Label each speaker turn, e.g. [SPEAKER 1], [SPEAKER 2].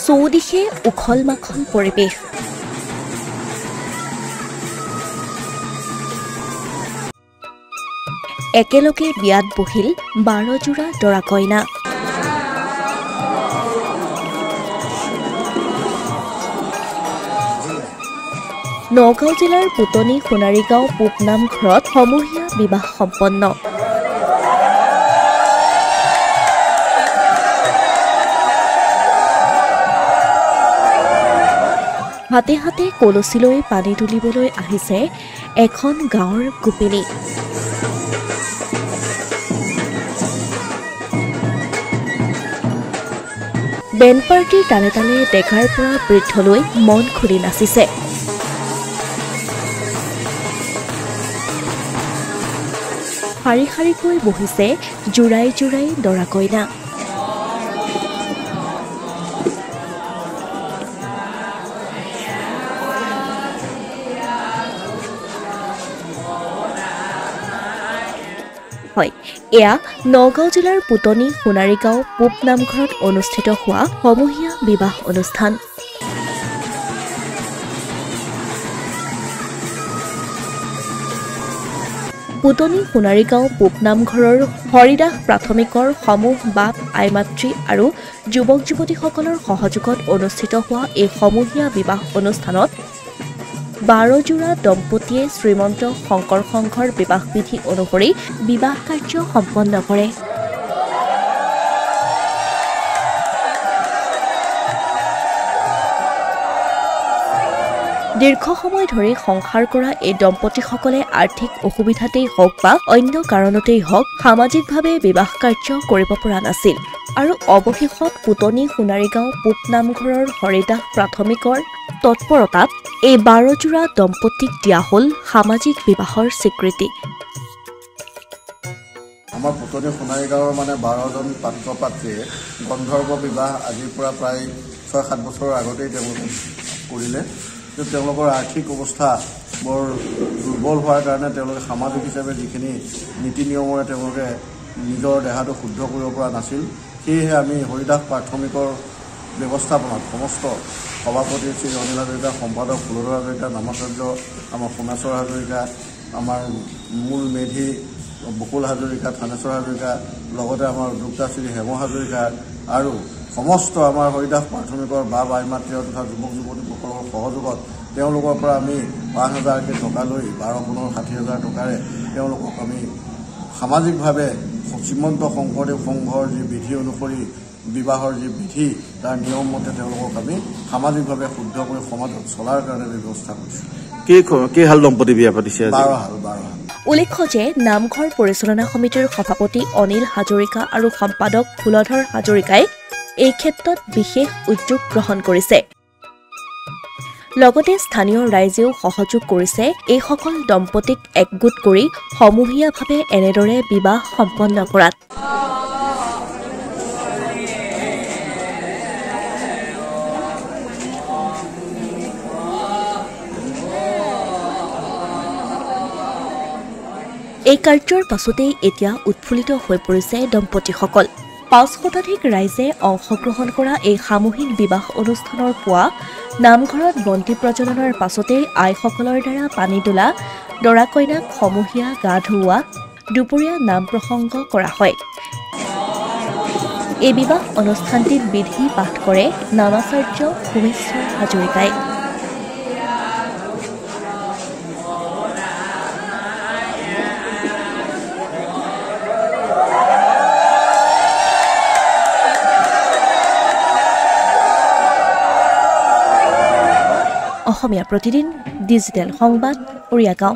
[SPEAKER 1] চৌদিশে উখল মাখল পৰিৱেশ। একেলগে বিয়াত বহিল 12 জোৰা দৰা কইনা। নগাঁও জিলাৰ পুতনি সোণাৰীগাঁও পূবনাম ঘৰত সমূহীয়া বিবাহ সম্পন্ন। হাতে হাতে কলচীলৈ পানী তুলিবলৈ আহিছে এখন গাঁৱৰ গোপিনী। বেণ্ড পাৰ্টিৰ তালে তালে ডেকাৰ পৰা বৃদ্ধলৈ মন খুলি নাচিছে। শাৰী শাৰীকৈ বহিছে জোৰাই জোৰাই দৰা কইনা। হয়, এয়া নগাঁও জিলাৰ পুতনি সোণাৰীগাঁও পূব নামঘৰত অনুষ্ঠিত হোৱা সমূহীয়া বিবাহ অনুষ্ঠান। পুতনি সোণাৰীগাঁও পূব নামঘৰৰ হৰিদাস প্ৰাথমিকৰ সমূহ বাপ আইমাতৃ আৰু যুৱক যুৱতীসকলৰ সহযোগত অনুষ্ঠিত হোৱা এই সমূহীয়া বিবাহ অনুষ্ঠানত 12 জোৰা দম্পতীয়ে শ্ৰীমন্ত শংকৰ সংঘৰ বিবাহ বিধি অনুসৰি বিবাহ কাৰ্য সম্পন্ন কৰে। দীৰ্ঘ সময় ধৰি সংসাৰ কৰা এই দম্পতীসকলে আৰ্থিক অসুবিধাতেই হওক বা অন্য কাৰণতেই হওক সামাজিকভাৱে বিবাহ কাৰ্য কৰিব পৰা নাছিল আৰু অৱশেষত পুতনি সোণাৰীগাঁও পূব নামঘৰৰ হৰিদাস প্ৰাথমিকৰ তৎপৰতাত এই 12 জোৰা দম্পতীক দিয়া হ'ল সামাজিক বিবাহৰ স্বীকৃতি।
[SPEAKER 2] আমাৰ পুতনি সোণাৰীগাঁৱৰ 12জন পাত্ৰ পাত্ৰীয়ে গন্ধৰ্ব বিবাহ আজিৰ পৰা প্ৰায় 6-7 বছৰৰ আগতেই তেওঁলোকে কৰিলে। তেওঁলোকৰ আৰ্থিক অৱস্থা বৰ দুৰ্বল হোৱাৰ কাৰণে তেওঁলোকে সামাজিক হিচাপে যিখিনি নীতি নিয়মেৰে তেওঁলোকে নিজৰ দেহাটো শুদ্ধ কৰিব পৰা নাছিল, সেয়েহে আমি হৰিদাস প্ৰাথমিকৰ ব্যৱস্থাপনাত সমস্ত সভাপতি শ্ৰী অনিল হাজৰিকা, সম্পাদক ফুলধৰ হাজৰিকা, নামাচাৰ্য আমাৰ সোণেশ্বৰ হাজৰিকা, আমাৰ মূল মেধি বকুল হাজৰিকা, থানেশ্বৰ হাজৰিকা, লগতে আমাৰ উদ্যোক্তা শ্ৰী হেম হাজৰিকা আৰু সমস্ত আমাৰ হৰিদাস প্ৰাথমিকৰ বাপ আইমাতৃ তথা যুৱক যুৱতীসকলৰ সহযোগত তেওঁলোকৰ পৰা আমি 5,000কৈ টকা লৈ 12-15-60,000 টকাৰে তেওঁলোকক আমি সামাজিকভাৱে শ্ৰীমন্ত শংকৰদেৱ সংঘৰ যি বিধি অনুসৰি বিবাহৰ যি বিধি তাৰ নিয়ম মতে তেওঁলোকক আমি সামাজিকভাৱে শুদ্ধ কৰি সমাজত চলাৰ কাৰণে ব্যৱস্থা কৰিছোঁ।
[SPEAKER 3] কেইহাল দম্পতি বিয়া পাতিছে?
[SPEAKER 2] 12 হাল।
[SPEAKER 1] উল্লেখ্য যে নামঘৰ পৰিচালনা সমিতিৰ সভাপতি অনিল হাজৰিকা আৰু সম্পাদক ফুলধৰ হাজৰিকাই এই ক্ষেত্ৰত বিশেষ উদ্যোগ গ্ৰহণ কৰিছে। লগতে স্থানীয় ৰাইজেও সহযোগ কৰিছে এইসকল দম্পতীক একগোট কৰি সমূহীয়াভাৱে এনেদৰে বিবাহ সম্পন্ন কৰাত। এই কাৰ্যৰ পাছতেই এতিয়া উৎফুল্লিত হৈ পৰিছে দম্পতীসকল। 5 শতাধিক ৰাইজে অংশগ্ৰহণ কৰা এই সামূহিক বিবাহ অনুষ্ঠানৰ পুৱা নামঘৰত বন্তি প্ৰজ্বলনৰ পাছতেই আইসকলৰ দ্বাৰা পানী তোলা, দৰা কইনাক সমূহীয়া গা ধুওৱা, দুপৰীয়া নাম প্ৰসংগ কৰা হয়। এই বিবাহ অনুষ্ঠানটিত বিধি পাঠ কৰে নামাচাৰ্য সোমেশ্বৰ হাজৰিকাই। অসমীয়া প্ৰতিদিন ডিজিটেল সংবাদ, উৰিয়াগাঁও।